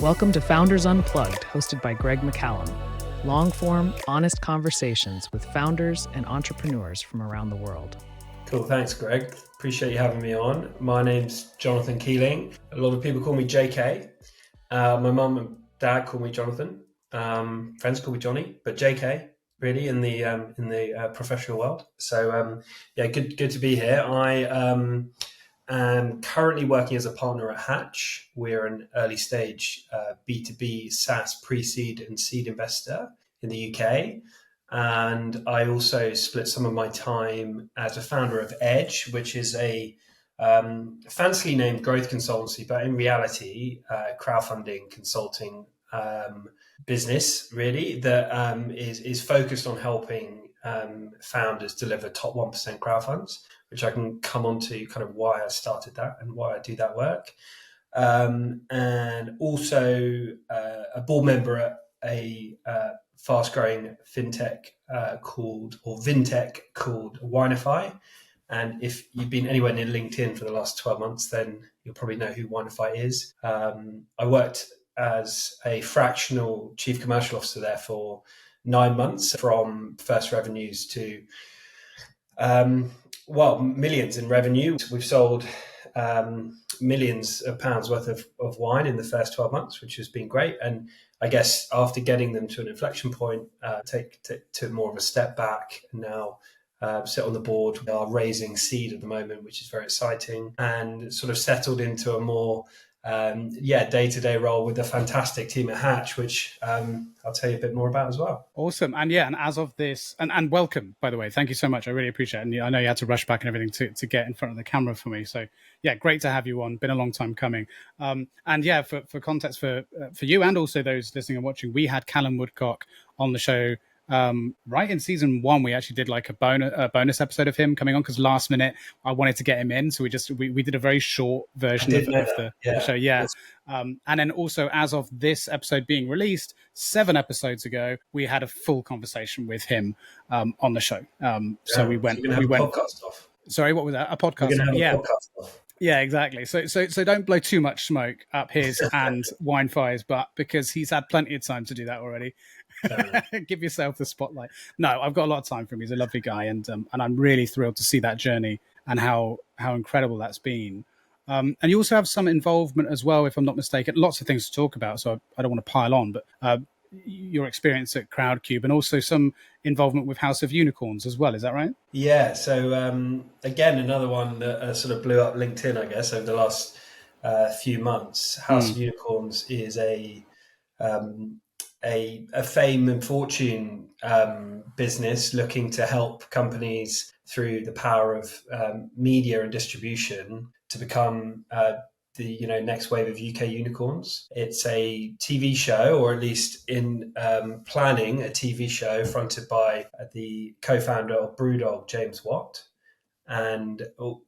Welcome to Founders Unplugged, hosted by Greg McCallum. Long-form, honest conversations with founders and entrepreneurs from around the world. Cool, thanks Greg. Appreciate you having me on. My name's Jonathan Keeling. A lot of people call me JK. My mum and dad call me Jonathan. Friends call me Johnny, but JK really in the professional world. So good to be here. I am currently working as a partner at Haatch. We're an early stage B2B SaaS pre-seed and seed investor in the UK. And I also split some of my time as a founder of Edge, which is a fancily named growth consultancy, but in reality, crowdfunding consulting business really that is focused on helping founders deliver top 1% crowdfunds, which I can come on to kind of why I started that and why I do that work. And also a board member at a fast-growing fintech called Winefy. And if you've been anywhere near LinkedIn for the last 12 months, then you'll probably know who Winefy is. I worked as a fractional chief commercial officer there for 9 months, from first revenues to millions in revenue. We've sold millions of pounds worth of wine in the first 12 months, which has been great. And I guess after getting them to an inflection point, took more of a step back and now sit on the board. We are raising seed at the moment, which is very exciting, and sort of settled into a more day-to-day role with a fantastic team at Haatch, which I'll tell you a bit more about as well. Awesome. And as of this, and welcome, by the way, thank you so much. I really appreciate it. And I know you had to rush back and everything to get in front of the camera for me. So great to have you on. Been a long time coming. For context for you and also those listening and watching, we had Callum Woodcock on the show right in season 1. We actually did like a bonus episode of him coming on because last minute I wanted to get him in, so we did a very short version of the show. Yes. And then also, as of this episode being released 7 episodes ago, we had a full conversation with him on the show. So we went podcast off. Sorry, what was that? A podcast? Podcast off. Yeah, exactly. So don't blow too much smoke up his and Winefy's butt, because he's had plenty of time to do that already. Give yourself the spotlight. No, I've got a lot of time for him. He's a lovely guy, and I'm really thrilled to see that journey and how incredible that's been. And you also have some involvement as well, if I'm not mistaken. Lots of things to talk about, so I don't want to pile on, but your experience at CrowdCube and also some involvement with House of Unicorns as well. Is that right? Yeah. So again, another one that sort of blew up LinkedIn, I guess, over the last few months. House of Unicorns is a fame and fortune business looking to help companies through the power of media and distribution to become the next wave of UK unicorns. It's a TV show, or at least in planning, a TV show fronted by the co-founder of Brewdog, James Watt. And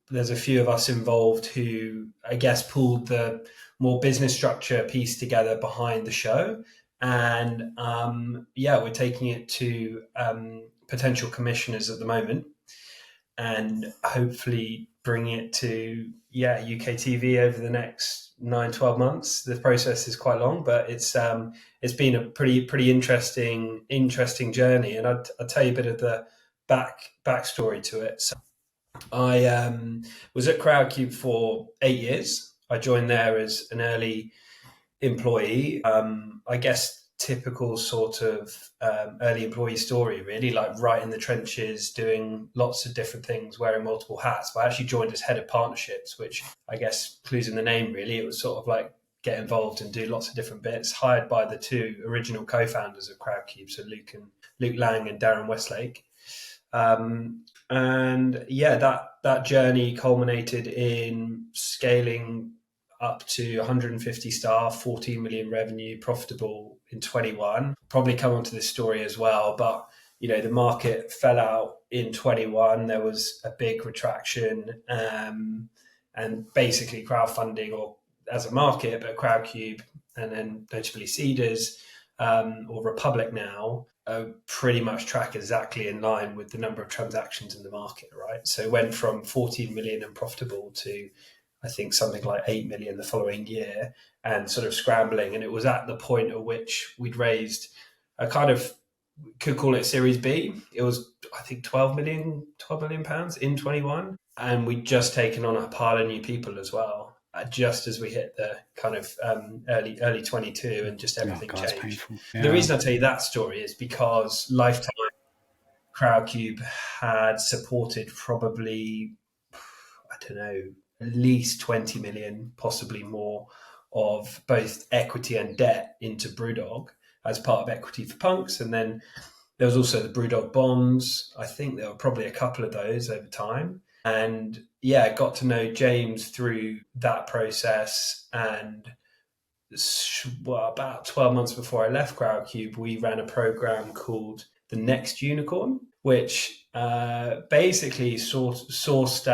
there's a few of us involved who, I guess, pulled the more business structure piece together behind the show. And we're taking it to potential commissioners at the moment, and hopefully bring it to UK TV over the next 9-12 months. The process is quite long, but it's been a pretty interesting journey. And I'll tell you a bit of the backstory to it. So I was at CrowdCube for 8 years. I joined there as an early employee. I guess typical sort of early employee story, really, like right in the trenches, doing lots of different things, wearing multiple hats. But I actually joined as head of partnerships, which I guess clues in the name, really. It was sort of like get involved and do lots of different bits, hired by the 2 original co-founders of CrowdCube, so Luke Lang and Darren Westlake. That journey culminated in scaling up to 150 staff, 14 million revenue, profitable in 21. Probably come onto this story as well, but the market fell out in 21. There was a big retraction, and basically crowdfunding, or as a market, but CrowdCube and then notably Seeders or Republic now pretty much track exactly in line with the number of transactions in the market, right? So it went from 14 million and profitable to, I think something like 8 million the following year, and sort of scrambling. And it was at the point at which we'd raised a kind of, could call it Series B. It was, I think, 12 million pounds in 21. And we'd just taken on a pile of new people as well, just as we hit the kind of early 22, and just everything changed. Yeah. The reason I tell you that story is because lifetime CrowdCube had supported probably, I don't know, at least 20 million, possibly more, of both equity and debt into Brewdog as part of Equity for Punks. And then there was also the Brewdog bonds. I think there were probably a couple of those over time. And yeah, got to know James through that process. And about 12 months before I left CrowdCube, we ran a program called The Next Unicorn, which basically sourced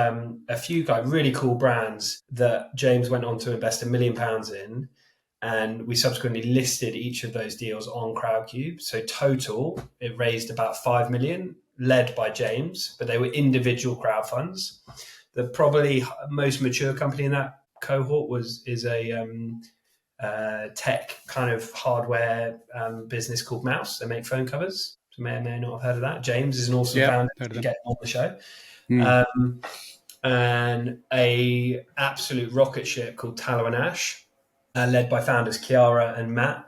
a few really cool brands that James went on to invest £1 million in. And we subsequently listed each of those deals on CrowdCube. So total, it raised about 5 million, led by James, but they were individual crowdfunds. The probably most mature company in that cohort is a tech kind of hardware business called Mouse. They make phone covers. You may or may not have heard of that. James is an awesome founder to get on the show. And a absolute rocket ship called Tallow and Ash, led by founders Kiara and Matt.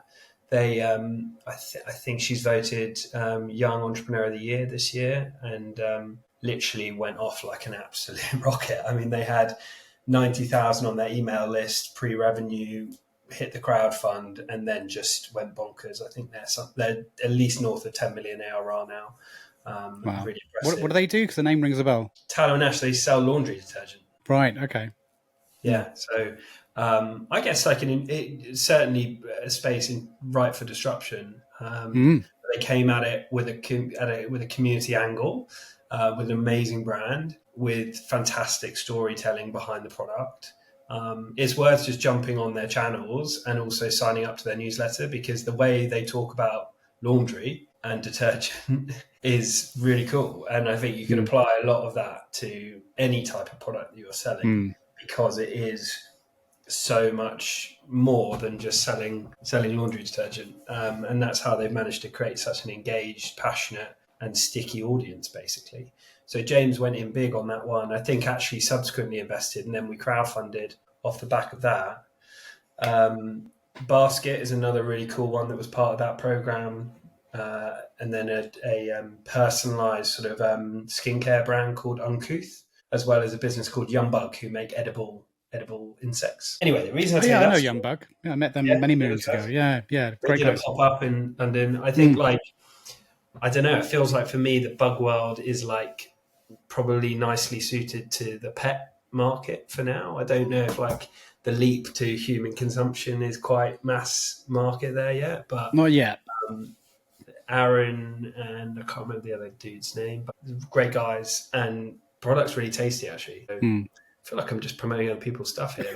They, I think she's voted Young Entrepreneur of the Year this year, and literally went off like an absolute rocket. I mean, they had 90,000 on their email list pre-revenue, hit the crowd fund, and then just went bonkers. I think they're at least north of 10 million ARR now. Wow. Really impressive. What do they do? Because the name rings a bell. Tallow and Ash, they sell laundry detergent. Right. Okay. Yeah. So I guess it's certainly a space ripe for disruption. They came at it with a community angle, with an amazing brand, with fantastic storytelling behind the product. It's worth just jumping on their channels and also signing up to their newsletter, because the way they talk about laundry and detergent is really cool. And I think you can apply a lot of that to any type of product that you're selling, because it is so much more than just selling laundry detergent. And that's how they've managed to create such an engaged, passionate and sticky audience, basically. So James went in big on that one. I think actually subsequently invested, and then we crowdfunded off the back of that. Basket is another really cool one that was part of that program. And then a personalized sort of skincare brand called Uncouth, as well as a business called Unplugged, who make edible insects. Anyway, the reason I know Unplugged. Yeah, I met them many moons ago. Yeah, great. They did a pop up in London. I think I don't know. It feels like for me the bug world is like probably nicely suited to the pet market for now. I don't know if like the leap to human consumption is quite mass market there yet, but not yet. Aaron and I can't remember the other dude's name, but great guys, and product's really tasty actually. So I feel like I'm just promoting other people's stuff here.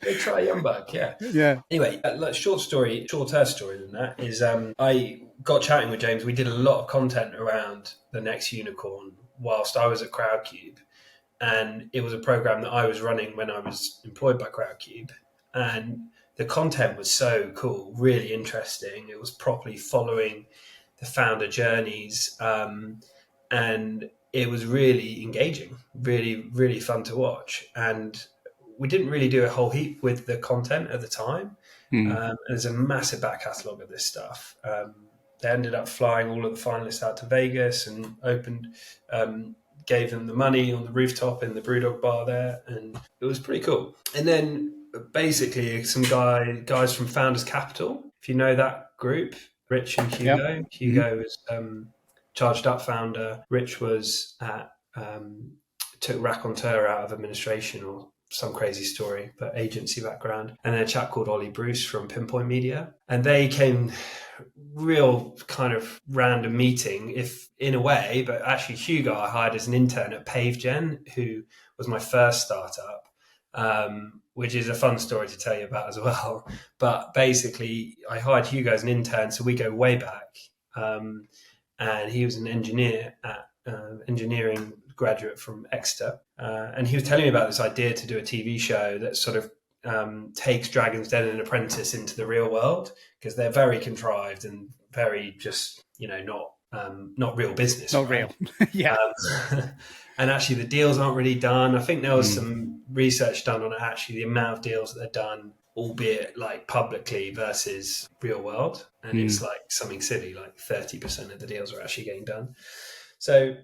Go try Unplugged, yeah. Anyway, shorter story than that is I got chatting with James. We did a lot of content around the Next Unicorn whilst I was at CrowdCube, and it was a program that I was running when I was employed by CrowdCube, and the content was so cool, really interesting. It was properly following the founder journeys, and it was really engaging, really, really fun to watch. And we didn't really do a whole heap with the content at the time. There's a massive back catalogue of this stuff. They ended up flying all of the finalists out to Vegas and gave them the money on the rooftop in the Brewdog bar there. And it was pretty cool. And then basically some guys from Founders Capital, if you know that group, Rich and Hugo. Yep. Hugo was charged up founder. Rich was took Raconteur out of administration or some crazy story, but agency background. And then a chap called Ollie Bruce from Pinpoint Media. And they came real kind of random meeting, if in a way, but actually Hugo I hired as an intern at PaveGen, who was my first startup, which is a fun story to tell you about as well. But basically I hired Hugo as an intern, so we go way back. And he was an engineer at engineering graduate from Exeter, and he was telling me about this idea to do a TV show that sort of takes Dragon's Den and Apprentice into the real world, because they're very contrived and very just, not real business. Not right? real. Yeah. And actually the deals aren't really done. I think there was some research done on actually the amount of deals that are done, albeit like publicly versus real world. And it's like something silly, like 30% of the deals are actually getting done. So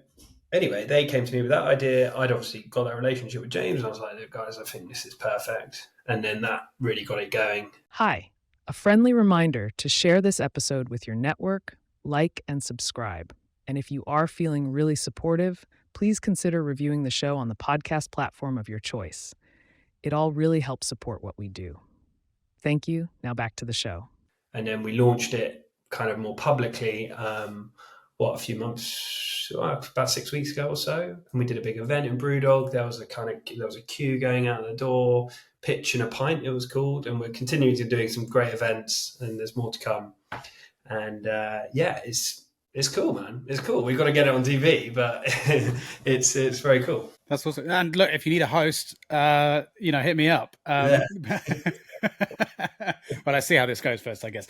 anyway, they came to me with that idea. I'd obviously got that relationship with James. And I was like, look, guys, I think this is perfect. And then that really got it going. Hi, a friendly reminder to share this episode with your network, like, and subscribe. And if you are feeling really supportive, please consider reviewing the show on the podcast platform of your choice. It all really helps support what we do. Thank you. Now back to the show. And then we launched it kind of more publicly, a few months, about 6 weeks ago or so. And we did a big event in Brewdog. There was a queue going out the door, Pitch and a Pint, it was called. And we're continuing to doing some great events, and there's more to come. And it's cool, man. It's cool. We've got to get it on TV, but it's very cool. That's awesome. And look, if you need a host, hit me up. Well, I see how this goes first, I guess.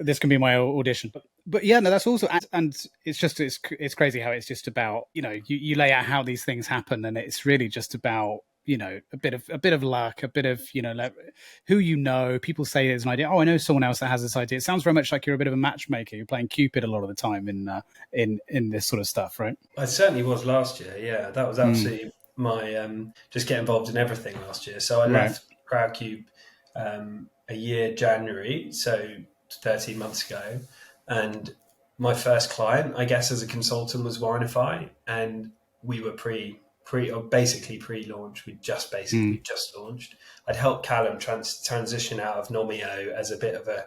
This can be my audition. But yeah, no, that's also, and it's crazy how it's just about, you lay out how these things happen, and it's really just about, a bit of luck, a bit of, who people say there's an idea. Oh, I know someone else that has this idea. It sounds very much like you're a bit of a matchmaker. You're playing Cupid a lot of the time in this sort of stuff, right? I certainly was last year. Yeah, that was absolutely my just get involved in everything last year. So I left CrowdCube a year January, so 13 months ago, and my first client, I guess, as a consultant was Winefy, and we were basically pre-launch. We just launched. I'd helped Callum transition out of Nomio as a bit of a,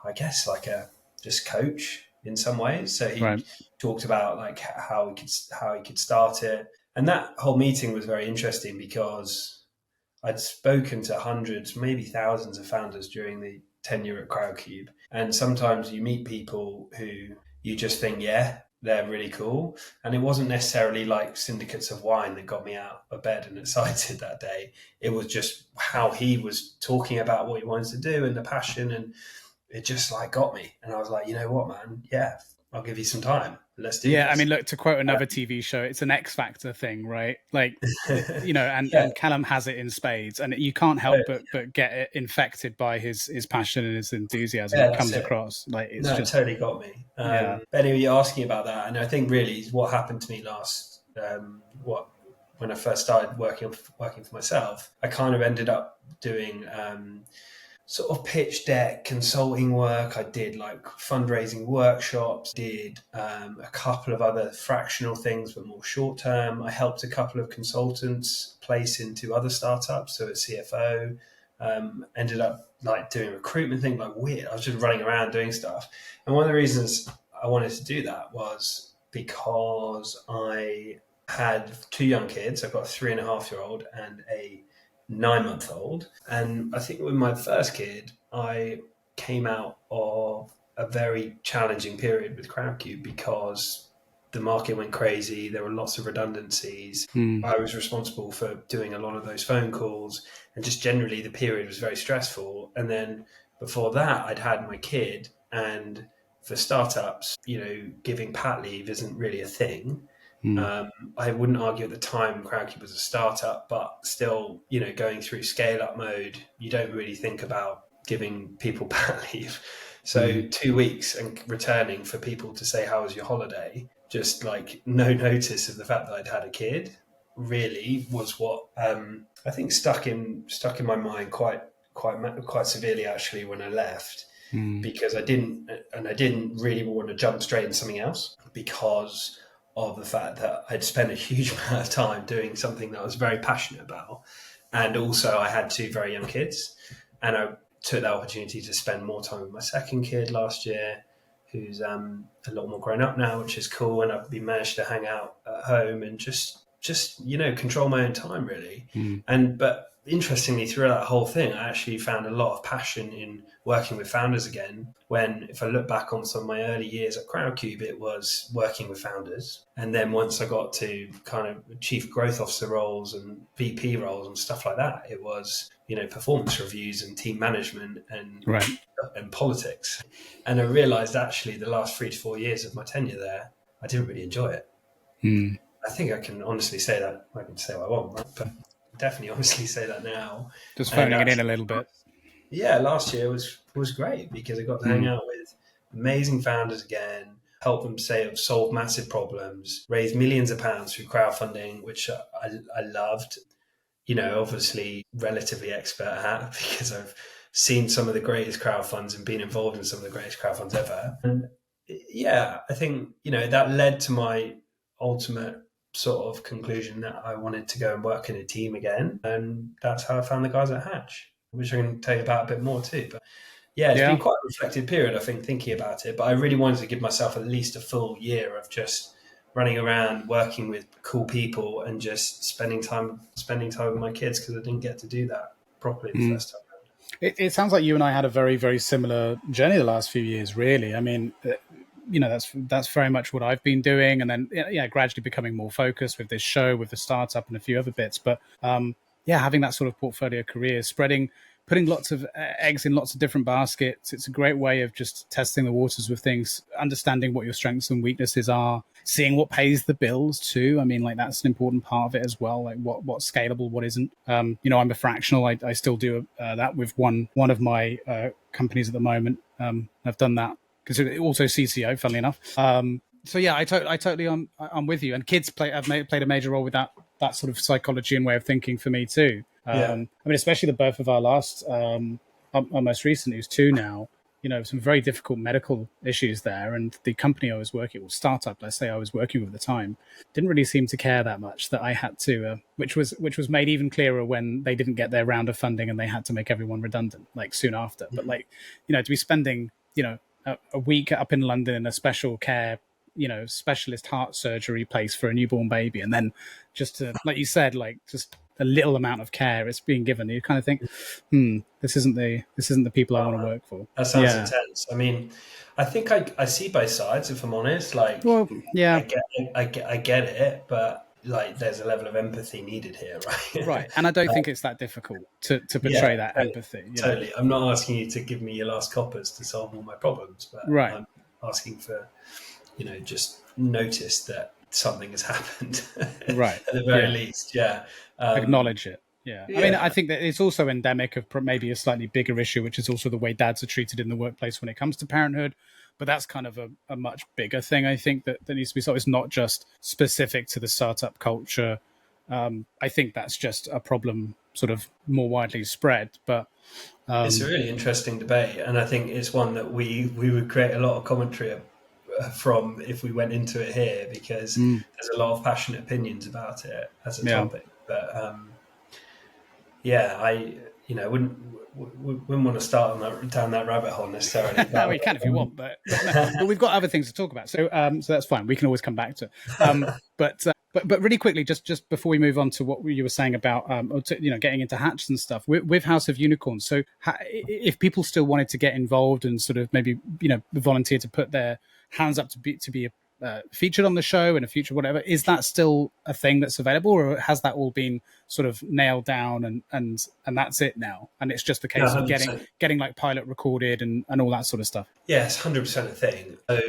I guess, like a just coach in some ways. So he talked about like how he could start it, and that whole meeting was very interesting because I'd spoken to hundreds, maybe thousands of founders during the tenure at CrowdCube, and sometimes you meet people who you just think, they're really cool. And it wasn't necessarily like syndicates of wine that got me out of bed and excited that day. It was just how he was talking about what he wanted to do and the passion, and it just like got me. And I was like, you know what, man? Yeah, I'll give you some time. Let's do this. Yeah, I mean, look, to quote another TV show, it's an X Factor thing, right? Like, and Callum has it in spades, and you can't help but get it infected by his passion and his enthusiasm that comes across. Like, it's it totally got me. But anyway, you're asking about that, and I think really what happened to me last, when I first started working for myself, I kind of ended up doing sort of pitch deck consulting work. I did like fundraising workshops, did a couple of other fractional things, but more short term. I helped a couple of consultants place into other startups. So at CFO, ended up like doing recruitment thing, like weird. I was just running around doing stuff. And one of the reasons I wanted to do that was because I had two young kids. I've got a 3.5-year-old and a 9-month-old. And I think with my first kid, I came out of a very challenging period with CrowdCube because the market went crazy. There were lots of redundancies. I was responsible for doing a lot of those phone calls, and just generally the period was very stressful. And then before that, I'd had my kid, and for startups, giving pat leave isn't really a thing. I wouldn't argue at the time CrowdCube was a startup, but still, going through scale up mode, you don't really think about giving people pat leave. So 2 weeks and returning for people to say, how was your holiday? Just like no notice of the fact that I'd had a kid really was what I think stuck in my mind quite severely actually when I left, because I didn't really want to jump straight into something else because of the fact that I'd spent a huge amount of time doing something that I was very passionate about. And also I had two very young kids, and I took that opportunity to spend more time with my second kid last year, who's a lot more grown up now, which is cool. And I've been managed to hang out at home and just control my own time really. But interestingly, through that whole thing, I actually found a lot of passion in working with founders again. When, if I look back on some of my early years at CrowdCube, it was working with founders. And then once I got to kind of chief growth officer roles and VP roles and stuff like that, it was, performance reviews and team management and politics. And I realized actually the last 3 to 4 years of my tenure there, I didn't really enjoy it. I think I can honestly say that. I can say what I want, right? But definitely honestly say that now. Just phoning it in a little bit. Yeah, last year was great because I got to hang out with amazing founders again, help them solve massive problems, raise millions of pounds through crowdfunding, which I loved. Obviously relatively expert at, because I've seen some of the greatest crowdfunds and been involved in some of the greatest crowdfunds ever. And yeah, I think, that led to my ultimate sort of conclusion that I wanted to go and work in a team again. And that's how I found the guys at Haatch, which I'm going to tell you about a bit more too. But yeah, it's been quite a reflective period, I think, thinking about it. But I really wanted to give myself at least a full year of just running around, working with cool people and just spending time with my kids, because I didn't get to do that properly the first time around. It sounds like you and I had a very, very similar journey the last few years, really. I mean, that's very much what I've been doing, and then gradually becoming more focused with this show, with the startup, and a few other bits. But having that sort of portfolio career, putting lots of eggs in lots of different baskets. It's a great way of just testing the waters with things, understanding what your strengths and weaknesses are, seeing what pays the bills too. I mean, like, that's an important part of it as well. Like what's scalable, what isn't. I'm a fractional. I still do that with one of my companies at the moment. I've done that because also CCO, funnily enough. So yeah, I totally I'm with you. And kids have played a major role with that sort of psychology and way of thinking for me too. I mean, especially the birth of our last, our most recent, who's 2 now, some very difficult medical issues there. And the company I was working with, startup, let's say I was working with at the time, didn't really seem to care that much that I had to, which was made even clearer when they didn't get their round of funding and they had to make everyone redundant, like, soon after. But to be spending, a week up in London in a special care, specialist heart surgery place for a newborn baby, and then just to, like you said, just a little amount of care is being given, you kind of think, this isn't the people I want to work for. That sounds intense. I mean, I think I see both sides, if I'm honest. I get it, but there's a level of empathy needed here, right? Right. And I don't think it's that difficult to portray that empathy. Totally. I'm not asking you to give me your last coppers to solve all my problems, but I'm asking for, just notice that something has happened. Right. At the very least. Yeah. Acknowledge it. Yeah. I mean, I think that it's also endemic of maybe a slightly bigger issue, which is also the way dads are treated in the workplace when it comes to parenthood. But that's kind of a much bigger thing, I think, that needs to be solved. It's not just specific to the startup culture. I think that's just a problem sort of more widely spread. But it's a really interesting debate. And I think it's one that we would create a lot of commentary from if we went into it here, because there's a lot of passionate opinions about it as a topic. But I wouldn't want to start down that rabbit hole necessarily. We can if you want, but we've got other things to talk about, so that's fine. We can always come back to it. But really quickly, just before we move on to what you were saying about getting into Haatch and stuff with House of Unicorns. So if people still wanted to get involved and sort of maybe volunteer to put their hands up to be featured on the show in a future, whatever, is that still a thing that's available, or has that all been sort of nailed down and that's it now, and it's just the case of getting like pilot recorded and all that sort of stuff? Yes, 100% a thing. So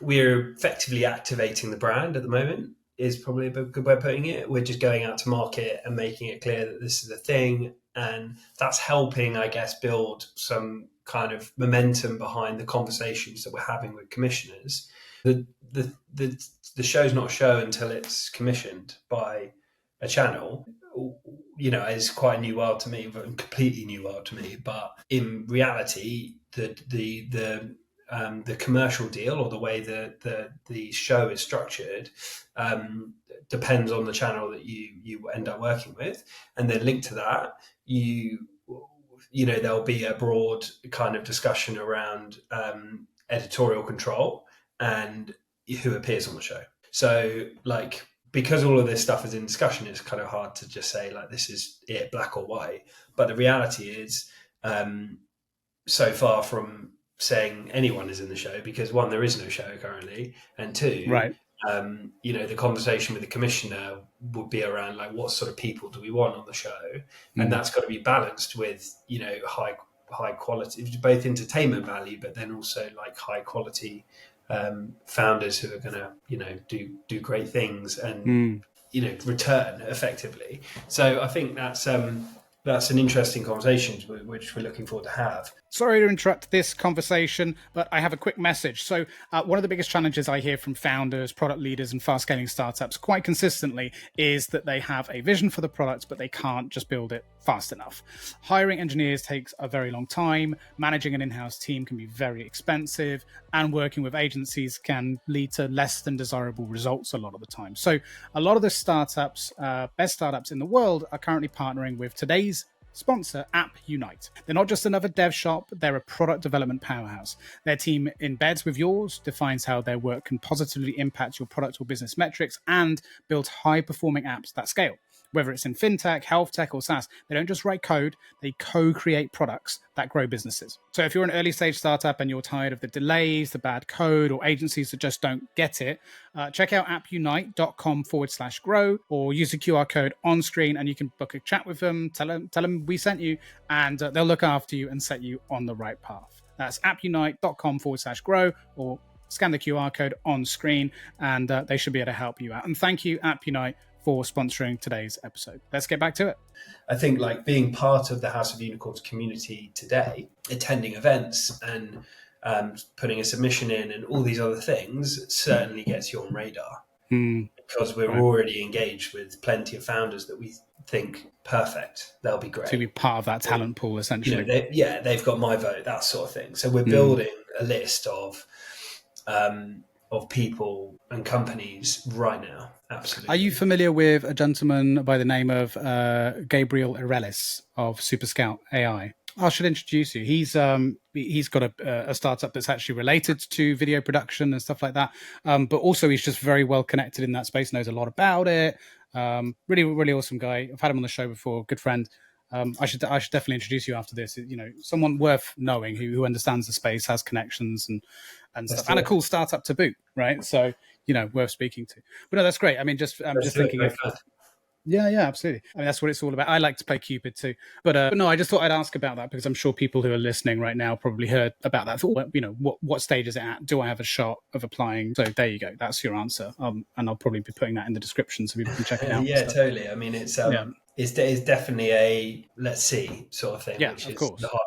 we're effectively activating the brand at the moment, is probably a good way of putting it. We're just going out to market and making it clear that this is a thing, and that's helping, I guess, build some kind of momentum behind the conversations that we're having with commissioners. The show's not a show until it's commissioned by a channel. Is quite a new world to me, but a completely new world to me. But in reality, the commercial deal, or the way the show is structured, depends on the channel that you end up working with, and then linked to that, there'll be a broad kind of discussion around editorial control and who appears on the show. So because all of this stuff is in discussion, it's kind of hard to just say like this is it, black or white. But the reality is, so far from saying anyone is in the show, because one, there is no show currently, and two, Right. The conversation with the commissioner would be around like what sort of people do we want on the show, and that's got to be balanced with high quality, both entertainment value, but then also like high quality founders who are going to do great things and return effectively. So I think that's an interesting conversation which we're looking forward to have. Sorry to interrupt this conversation, but I have a quick message. So one of the biggest challenges I hear from founders, product leaders, and fast-scaling startups quite consistently is that they have a vision for the product, but they can't just build it fast enough. Hiring engineers takes a very long time, managing an in-house team can be very expensive, and working with agencies can lead to less than desirable results a lot of the time. So a lot of the startups, best startups in the world, are currently partnering with today's sponsor, AppUnite. They're not just another dev shop, they're a product development powerhouse. Their team embeds with yours, defines how their work can positively impact your product or business metrics, and build high-performing apps that scale. Whether it's in fintech, health tech, or SaaS, they don't just write code, they co-create products that grow businesses. So if you're an early stage startup and you're tired of the delays, the bad code, or agencies that just don't get it, check out appunite.com/grow or use the QR code on screen and you can book a chat with them, tell them we sent you, and they'll look after you and set you on the right path. That's appunite.com/grow or scan the QR code on screen and they should be able to help you out. And thank you, AppUnite, for sponsoring today's episode. Let's get back to it. I think like being part of the House of Unicorns community today, attending events and putting a submission in and all these other things certainly gets you on radar because we're already engaged with plenty of founders that we think perfect. They'll be great. To be part of that talent pool, essentially. They've got my vote, that sort of thing. So we're building a list of people and companies right now. Absolutely. Are you familiar with a gentleman by the name of Gabriel Irelis of Super Scout AI? I should introduce you. He's got a startup that's actually related to video production and stuff like that. But also he's just very well connected in that space, knows a lot about it. Really, really awesome guy. I've had him on the show before, good friend. I should definitely introduce you after this. Someone worth knowing who understands the space, has connections and stuff, and a cool startup to boot, right? So worth speaking to. But no, that's great. I mean, just thinking of. Yeah, absolutely. I mean, that's what it's all about. I like to play Cupid too, but no, I just thought I'd ask about that because I'm sure people who are listening right now probably heard about that. Thought, what stage is it at? Do I have a shot of applying? So there you go. That's your answer. And I'll probably be putting that in the description so people can check it out. Yeah, totally. I mean, it's definitely a let's see sort of thing. Yeah, which of is course. The hard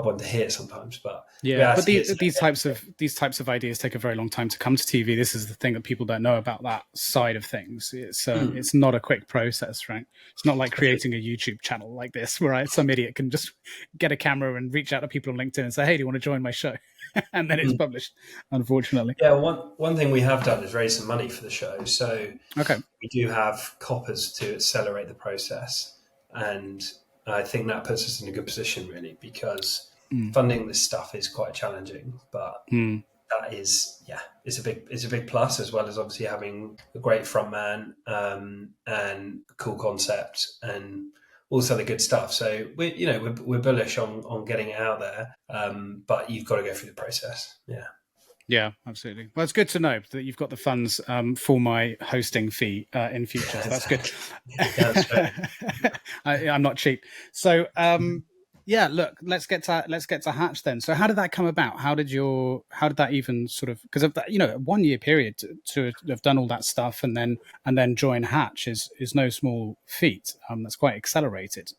one to hear sometimes, but but these types of ideas take a very long time to come to TV. This is the thing that people don't know about that side of things. It's not a quick process, right? It's not like creating a YouTube channel like this, where some idiot can just get a camera and reach out to people on LinkedIn and say, "Hey, do you want to join my show?" and then it's published. Unfortunately, yeah. One thing we have done is raise some money for the show, so we do have coppers to accelerate the process, and I think that puts us in a good position, really, because funding this stuff is quite challenging. But that is, it's a big plus, as well as obviously having a great front man and a cool concept and all this other good stuff. So we're bullish on getting it out there, but you've got to go through the process. Yeah, absolutely. Well, it's good to know that you've got the funds for my hosting fee in future. So that's good. That's right. I'm not cheap. So, look, let's get to Haatch then. So, how did that come about? How did that even sort of, because of that, a 1 year period to have done all that stuff and then join Haatch is no small feat. That's quite accelerated.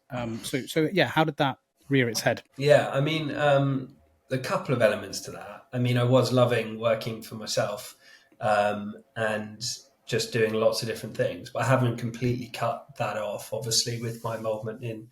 So how did that rear its head? Yeah, I mean, a couple of elements to that. I mean, I was loving working for myself and just doing lots of different things, but I haven't completely cut that off, obviously, with my involvement in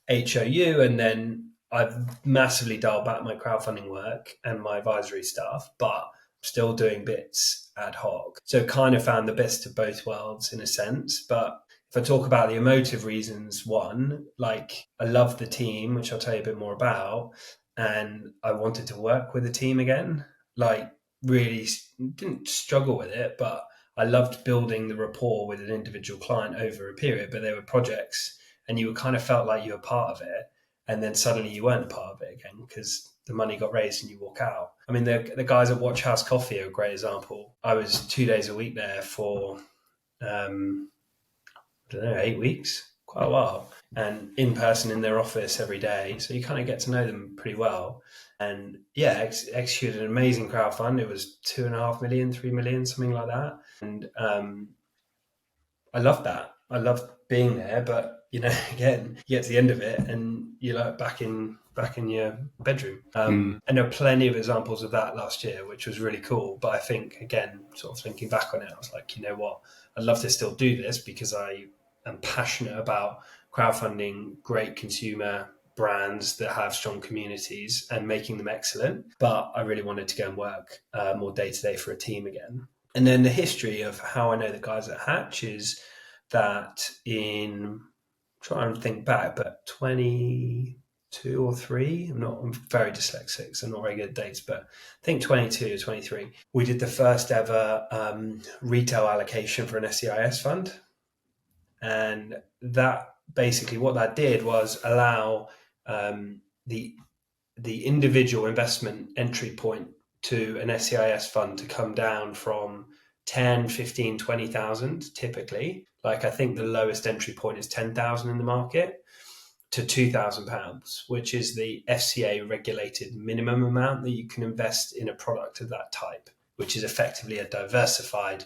HOU. And then I've massively dialed back my crowdfunding work and my advisory stuff, but I'm still doing bits ad hoc. So kind of found the best of both worlds in a sense. But if I talk about the emotive reasons, one, like I love the team, which I'll tell you a bit more about. And I wanted to work with a team again, like really didn't struggle with it, but I loved building the rapport with an individual client over a period, but they were projects and you kind of felt like you were part of it. And then suddenly you weren't a part of it again because the money got raised and you walk out. I mean, the guys at Watch House Coffee are a great example. I was 2 days a week there for, I don't know, 8 weeks, quite a while, and in person in their office every day. So you kind of get to know them pretty well. And yeah, executed an amazing crowdfund. It was 2.5 million, 3 million, something like that. And I loved that. I loved being there, but again, you get to the end of it and you're like back in your bedroom. And there are plenty of examples of that last year, which was really cool. But I think, again, sort of thinking back on it, I was like, you know what, I'd love to still do this because I am passionate about crowdfunding great consumer brands that have strong communities and making them excellent. But I really wanted to go and work more day to day for a team again. And then the history of how I know the guys at Haatch is that in, try and think back, but 22 or 3, I'm very dyslexic, so I'm not very good at dates, but I think 22 or 23, we did the first ever retail allocation for an SEIS fund. And that basically what that did was allow the individual investment entry point to an SEIS fund to come down from 10, 15, 20,000 typically. Like I think the lowest entry point is 10,000 in the market to £2,000, which is the FCA regulated minimum amount that you can invest in a product of that type, which is effectively a diversified,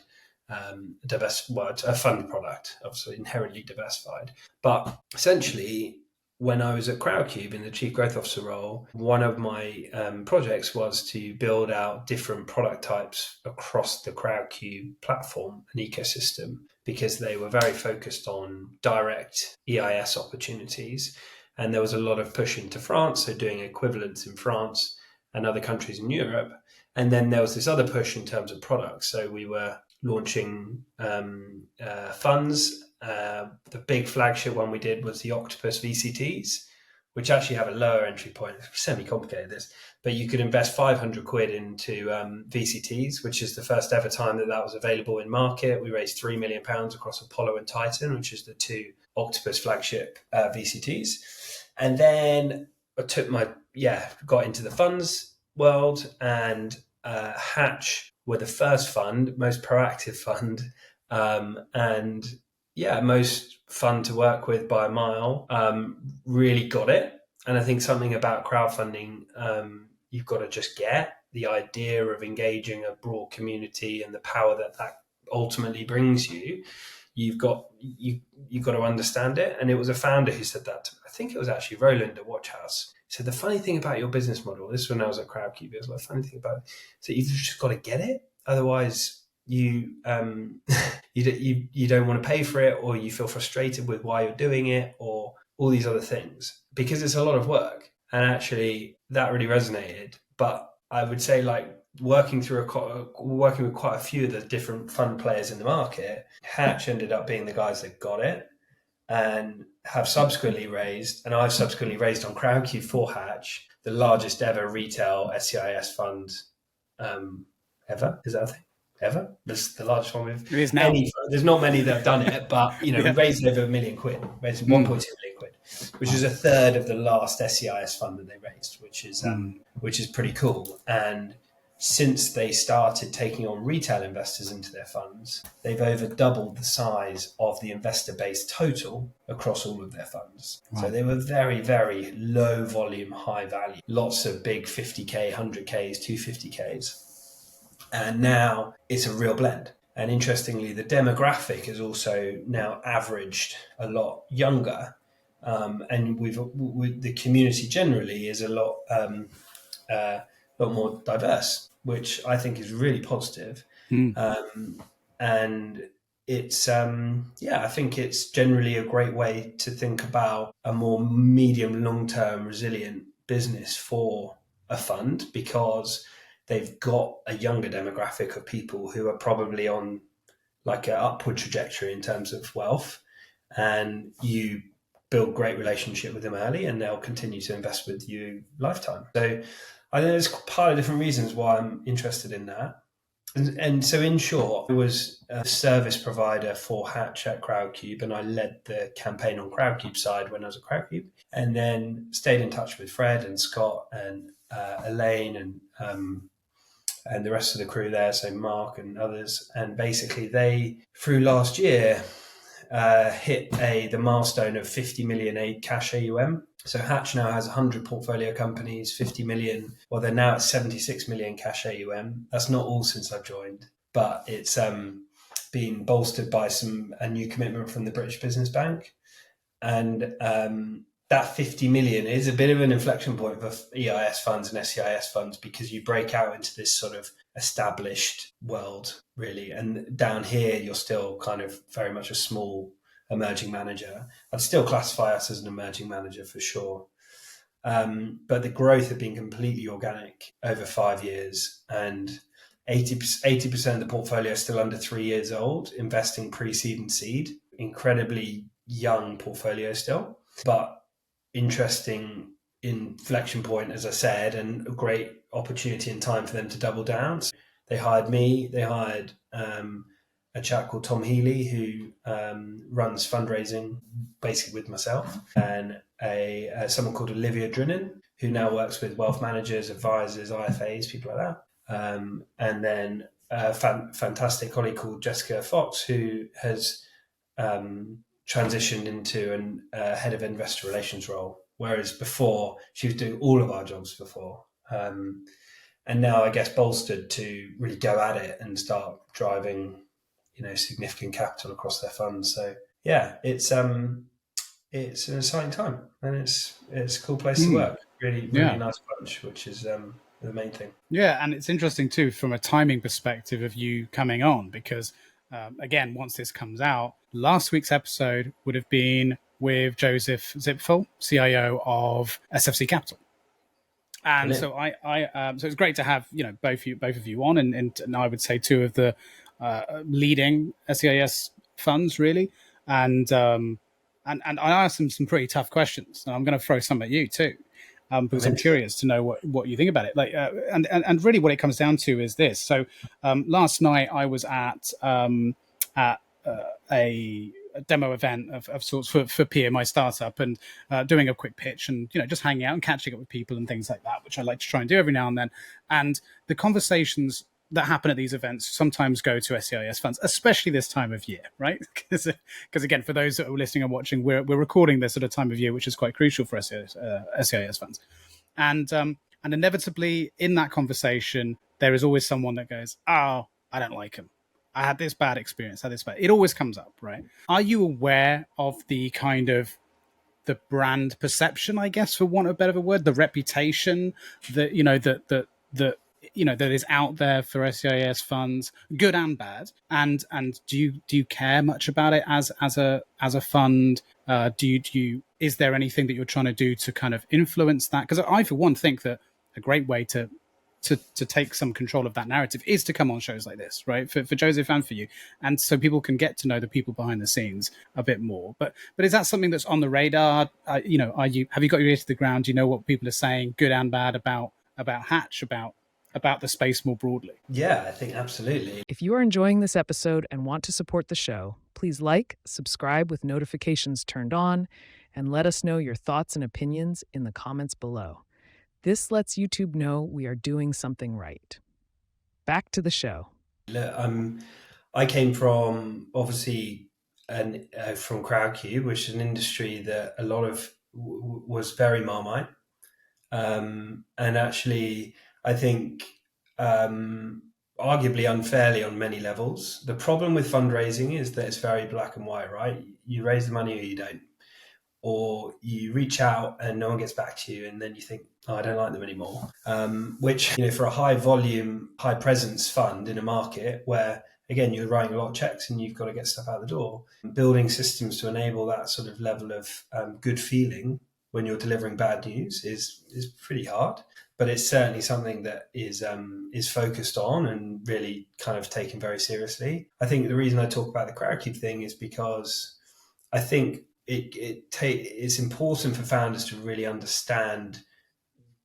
a fund product, obviously inherently diversified. But essentially, when I was at CrowdCube in the Chief Growth Officer role, one of my projects was to build out different product types across the CrowdCube platform and ecosystem, because they were very focused on direct EIS opportunities. And there was a lot of push into France, so doing equivalents in France and other countries in Europe. And then there was this other push in terms of products. So we were launching funds. The big flagship one we did was the Octopus VCTs, which actually have a lower entry point. It's semi-complicated this, but you could invest 500 quid into VCTs, which is the first ever time that was available in market. We raised £3 million across Apollo and Titan, which is the 2 Octopus flagship VCTs. And then I got into the funds world, and Haatch were the first fund, most proactive fund, and most fun to work with by a mile. Really got it. And I think something about crowdfunding, you've got to just get the idea of engaging a broad community and the power that ultimately brings you. You've got to understand it. And it was a founder who said that to me. I think it was actually Roland at Watch House. He said, the funny thing about your business model, this is when I was at CrowdCube, it was like, funny thing about it, so you've just got to get it. Otherwise, you don't want to pay for it, or you feel frustrated with why you're doing it, or all these other things, because it's a lot of work. And actually that really resonated. But I would say, like, working with quite a few of the different fund players in the market, Haatch ended up being the guys that got it and have subsequently raised, and I've subsequently raised on CrowdCube for Haatch, the largest ever retail SEIS fund ever. Is that a thing? Ever? This is the largest one we've... It is now. There's not many that have done it, but we raised over £1 million, raised 1.2 million quid, which is a third of the last SEIS fund that they raised, which is pretty cool. And since they started taking on retail investors into their funds, they've over doubled the size of the investor base total across all of their funds. Wow. So they were very, very low volume, high value, lots of big 50K, 100Ks, 250Ks. And now it's a real blend. And interestingly, the demographic is also now averaged a lot younger. And the community generally is a lot more diverse, which I think is really positive. And it's, I think it's generally a great way to think about a more medium, long-term resilient business for a fund, because they've got a younger demographic of people who are probably on like an upward trajectory in terms of wealth, and you build great relationship with them early and they'll continue to invest with you lifetime. So I think there's part of different reasons why I'm interested in that. And so in short, I was a service provider for Haatch at CrowdCube, and I led the campaign on CrowdCube side when I was at CrowdCube, and then stayed in touch with Fred and Scott and Elaine and the rest of the crew there, so Mark and others. And basically they, through last year, hit the milestone of 50 million cash AUM. So Haatch now has 100 portfolio companies, 50 million. Well, they're now at 76 million cash AUM. That's not all since I've joined, but it's been bolstered by a new commitment from the British Business Bank. And that 50 million is a bit of an inflection point for EIS funds and SEIS funds, because you break out into this sort of established world, really. And down here, you're still kind of very much a small emerging manager. I'd still classify us as an emerging manager for sure. But the growth had been completely organic over 5 years, and 80% of the portfolio is still under 3 years old, investing pre-seed and seed. Incredibly young portfolio still, but interesting inflection point, as I said, and a great opportunity and time for them to double down. So they hired me. They hired a chap called Tom Healy, who runs fundraising basically with myself, and someone called Olivia Drinnen, who now works with wealth managers, advisors, IFAs, people like that. And then a fantastic colleague called Jessica Fox, who has transitioned into a head of investor relations role, whereas before she was doing all of our jobs before. And now, I guess, bolstered to really go at it and start driving, significant capital across their funds. So yeah, it's an exciting time, and it's a cool place to work. Really nice bunch, which is the main thing. Yeah, and it's interesting too from a timing perspective of you coming on, because again, once this comes out, last week's episode would have been with Joseph Zipfel, CIO of SFC Capital. And so so it's great to have both of you on, and I would say two of the leading SEIS funds, really. And I asked them some pretty tough questions, and I'm going to throw some at you too, because I'm curious to know what you think about it. Like, and really, what it comes down to is this. So last night I was at a demo event of sorts for Pia, my startup, and doing a quick pitch, and just hanging out and catching up with people and things like that, which I like to try and do every now and then. And the conversations that happen at these events sometimes go to SEIS funds, especially this time of year, right? Because again, for those that are listening and watching, we're recording this at a time of year which is quite crucial for SEIS funds, and inevitably in that conversation there is always someone that goes, "Oh, I don't like him. I had this bad experience. It always comes up, right?" Are you aware of the kind of the brand perception, I guess, for want of a better word, the reputation that that is out there for SEIS funds, good and bad? And do you care much about it as a fund? Is there anything that you're trying to do to kind of influence that? Because I, for one, think that a great way to take some control of that narrative is to come on shows like this, right? For Joseph and for you, and so people can get to know the people behind the scenes a bit more. But is that something that's on the radar? Have you got your ear to the ground? Do you know what people are saying, good and bad, about Haatch, about the space more broadly? Yeah, I think absolutely. If you are enjoying this episode and want to support the show, please subscribe with notifications turned on, and let us know your thoughts and opinions in the comments below. This lets YouTube know we are doing something right. Back to the show. Look, I came from, obviously, from CrowdCube, which is an industry that a lot of was very Marmite. And actually, I think arguably unfairly on many levels. The problem with fundraising is that it's very black and white, right? You raise the money or you don't. Or you reach out and no one gets back to you, and then you think, "Oh, I don't like them anymore." Which, for a high volume, high presence fund in a market where, again, you're writing a lot of checks and you've got to get stuff out the door, building systems to enable that sort of level of good feeling when you're delivering bad news is pretty hard. But it's certainly something that is focused on and really kind of taken very seriously. I think the reason I talk about the CrowdCube thing is because I think it's important for founders to really understand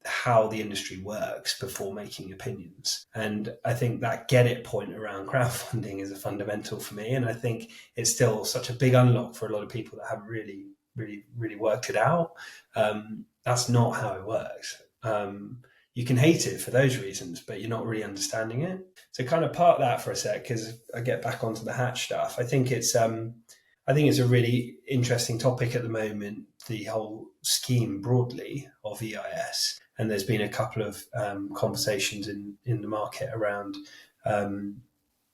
how the industry works before making opinions. And I think that get it point around crowdfunding is a fundamental for me. And I think it's still such a big unlock for a lot of people that haven't really worked it out. That's not how it works. You can hate it for those reasons, but you're not really understanding it. So kind of park that for a sec, because I get back onto the Haatch stuff. I think it's a really interesting topic at the moment, the whole scheme broadly of EIS. And there's been a couple of conversations in the market around,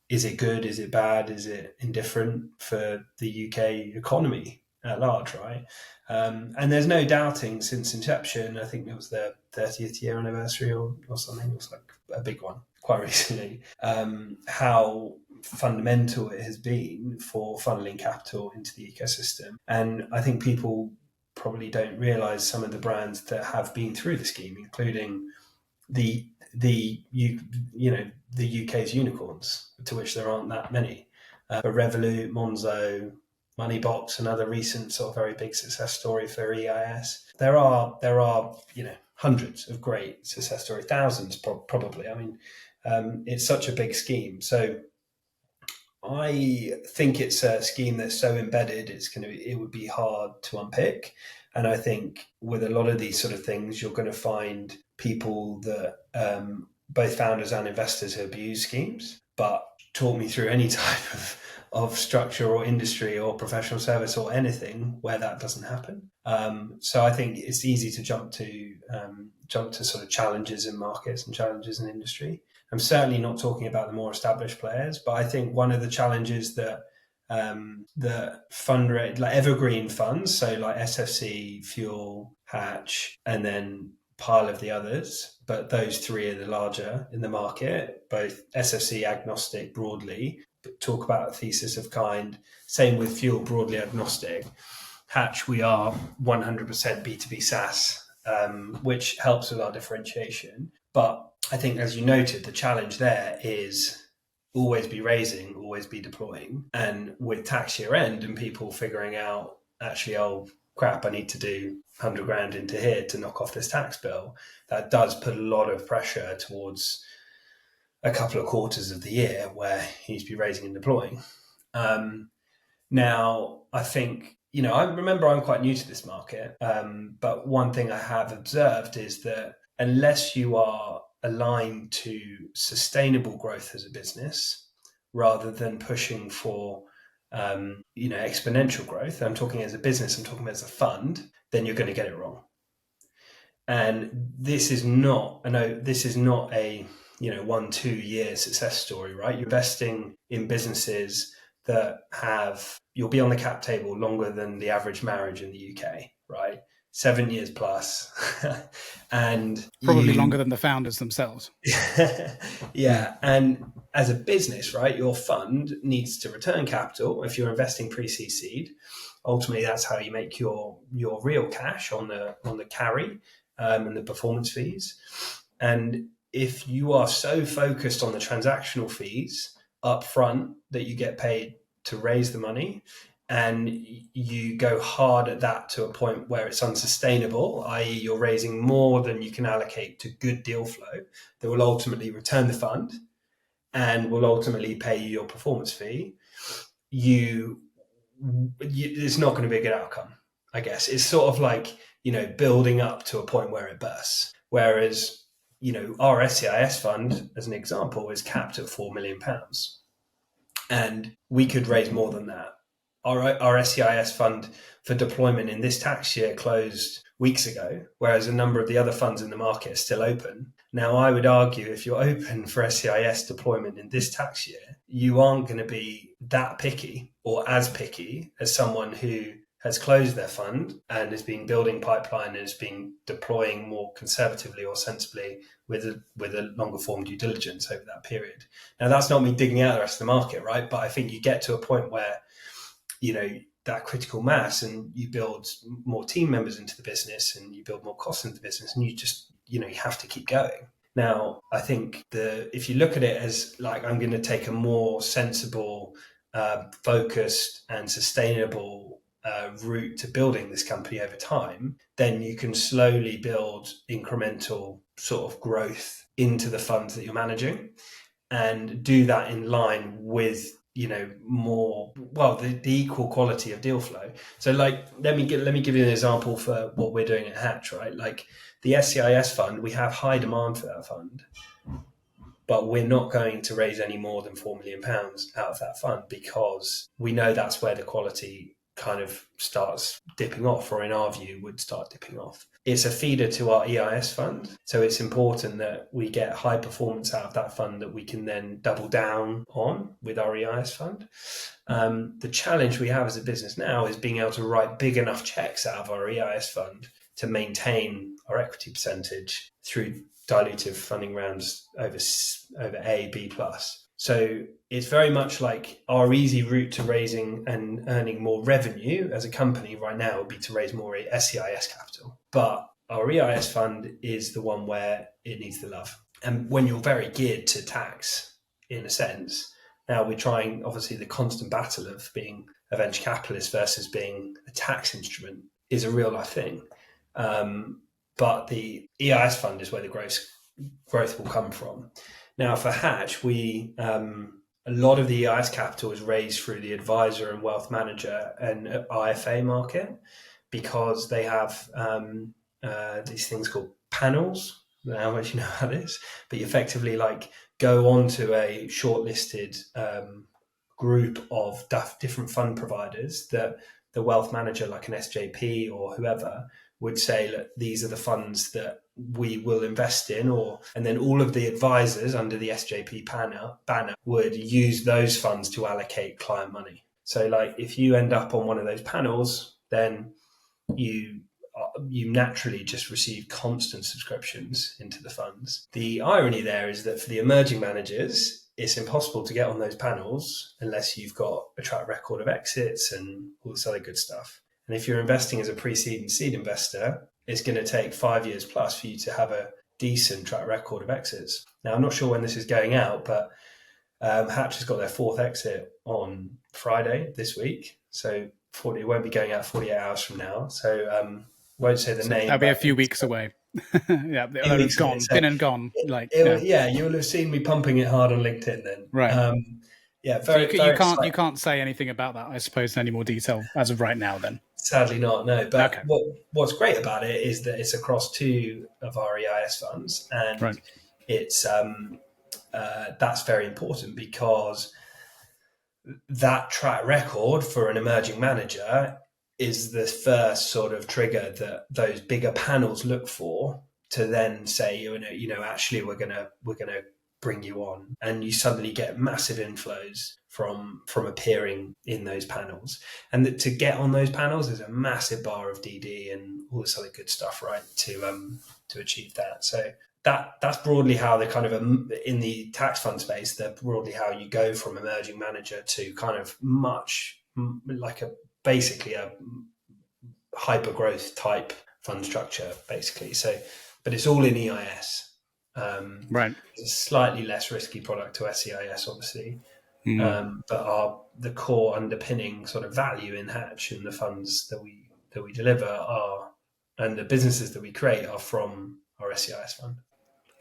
is it good, is it bad, is it indifferent for the UK economy at large, right? And there's no doubting since inception, I think it was their 30th year anniversary or something, it was like a big one quite recently, how fundamental it has been for funneling capital into the ecosystem. And I think people probably don't realize some of the brands that have been through the scheme, including the UK's unicorns, to which there aren't that many. Revolut, Monzo, Moneybox, another recent sort of very big success story for EIS. There are hundreds of great success stories, thousands probably. I mean, it's such a big scheme. So I think it's a scheme that's so embedded, it would be hard to unpick. And I think with a lot of these sort of things, you're going to find people that both founders and investors have used schemes. But talk me through any type of structure or industry or professional service or anything where that doesn't happen. So I think it's easy to jump to sort of challenges in markets and challenges in industry. I'm certainly not talking about the more established players, but I think one of the challenges that the fundraise, like evergreen funds, so like SFC, Fuel, Haatch, and then pile of the others, but those three are the larger in the market, both SFC agnostic broadly, but talk about a thesis of kind. Same with Fuel, broadly agnostic. Haatch, we are 100% B2B SaaS, which helps with our differentiation. But I think, as you noted, the challenge there is always be raising, always be deploying. And with tax year end and people figuring out, actually, oh crap, I need to do 100 grand into here to knock off this tax bill, that does put a lot of pressure towards a couple of quarters of the year where you need to be raising and deploying. Now, I think, I remember I'm quite new to this market, but one thing I have observed is that unless you are aligned to sustainable growth as a business, rather than pushing for exponential growth, I'm talking as a business, I'm talking as a fund, then you're going to get it wrong. And this is not a 1-2 year success story, right? You're investing in businesses that you'll be on the cap table longer than the average marriage in the UK, right? 7 years plus. And probably longer than the founders themselves. Yeah. And as a business, right, your fund needs to return capital. If you're investing pre-seed seed, ultimately that's how you make your real cash on the carry and the performance fees. And if you are so focused on the transactional fees up front that you get paid to raise the money, and you go hard at that to a point where it's unsustainable, i.e. you're raising more than you can allocate to good deal flow that will ultimately return the fund and will ultimately pay you your performance fee, it's not going to be a good outcome, I guess. It's sort of like, building up to a point where it bursts. Whereas, our SEIS fund, as an example, is capped at £4 million. And we could raise more than that. Our SEIS fund for deployment in this tax year closed weeks ago, whereas a number of the other funds in the market are still open. Now, I would argue if you're open for SEIS deployment in this tax year, you aren't going to be that picky or as picky as someone who has closed their fund and has been building pipeline and has been deploying more conservatively or sensibly with a longer form due diligence over that period. Now, that's not me digging out the rest of the market, right? But I think you get to a point where that critical mass and you build more team members into the business and you build more costs into the business and you just, you have to keep going. Now, I think if you look at it as like, I'm going to take a more sensible, focused and sustainable route to building this company over time, then you can slowly build incremental sort of growth into the funds that you're managing, and do that in line with more the equal quality of deal flow. So like let me give you an example for what we're doing at Haatch, right? Like the SEIS fund, we have high demand for that fund, but we're not going to raise any more than £4 million out of that fund, because we know that's where the quality kind of starts dipping off, or in our view would start dipping off. It's a feeder to our EIS fund, so it's important that we get high performance out of that fund that we can then double down on with our EIS fund. The challenge we have as a business now is being able to write big enough checks out of our EIS fund to maintain our equity percentage through dilutive funding rounds over A, B+. So it's very much like our easy route to raising and earning more revenue as a company right now would be to raise more SEIS capital. But our EIS fund is the one where it needs the love. And when you're very geared to tax, in a sense, now we're trying, obviously, the constant battle of being a venture capitalist versus being a tax instrument is a real life thing. But the EIS fund is where the growth will come from. Now, for Haatch, a lot of the EIS capital is raised through the advisor and wealth manager and IFA market, because they have these things called panels. I don't know how much you know how it is, but you effectively go onto a shortlisted group of different fund providers that the wealth manager, like an SJP or whoever, would say, look, these are the funds that we will invest in, and then all of the advisors under the SJP banner would use those funds to allocate client money. So if you end up on one of those panels, then you naturally just receive constant subscriptions into the funds. The irony there is that for the emerging managers, it's impossible to get on those panels unless you've got a track record of exits and all this other good stuff. And if you're investing as a pre-seed and seed investor, it's going to take 5 years plus for you to have a decent track record of exits. Now, I'm not sure when this is going out, but Haatch has got their fourth exit on Friday this week. So it won't be going out 48 hours from now. So won't say the name. That'll be a few weeks away. Yeah, it's gone, been and gone. You will have seen me pumping it hard on LinkedIn then. Right. Very, you can't say anything about that, I suppose, in any more detail as of right now then. Sadly not, no. But okay. What's great about it is that it's across two of our EIS funds, and right. It's that's very important, because that track record for an emerging manager is the first sort of trigger that those bigger panels look for to then say, actually we're gonna bring you on, and you suddenly get massive inflows from appearing in those panels. And to get on those panels, there's a massive bar of DD and all this other good stuff, right, to achieve that. So that's broadly how they kind of, in the tax fund space, they're broadly how you go from emerging manager to kind of much like basically a hyper growth type fund structure, basically. So, but it's all in EIS. Right. It's a slightly less risky product to SEIS, obviously. But the core underpinning sort of value in Haatch and the funds that we deliver and the businesses that we create are from our SEIS fund.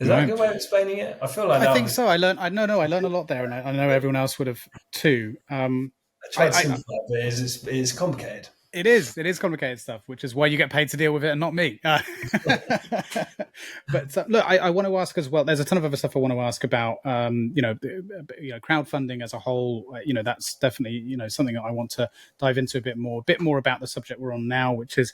Is that a good way of explaining it? I feel like I think so. I learned a lot there, and I know everyone else would have too. I tried to simplify it, but it's complicated. It is complicated stuff, which is why you get paid to deal with it and not me. But look, I want to ask as well. There's a ton of other stuff I want to ask about. Crowdfunding as a whole. That's definitely something that I want to dive into a bit more about the subject we're on now, which is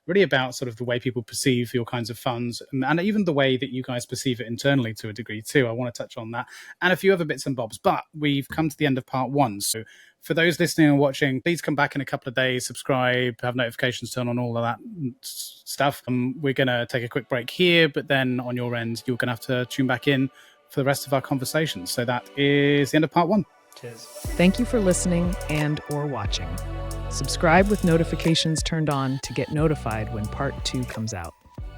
really about sort of the way people perceive your kinds of funds, and even the way that you guys perceive it internally to a degree too. I want to touch on that and a few other bits and bobs. But we've come to the end of part one, so. For those listening and watching, please come back in a couple of days, subscribe, have notifications turned on, all of that stuff. We're going to take a quick break here, but then on your end, you're going to have to tune back in for the rest of our conversation. So that is the end of part one. Cheers. Thank you for listening and or watching. Subscribe with notifications turned on to get notified when part 2 comes out.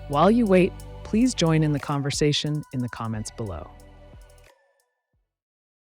While you wait, please join in the conversation in the comments below.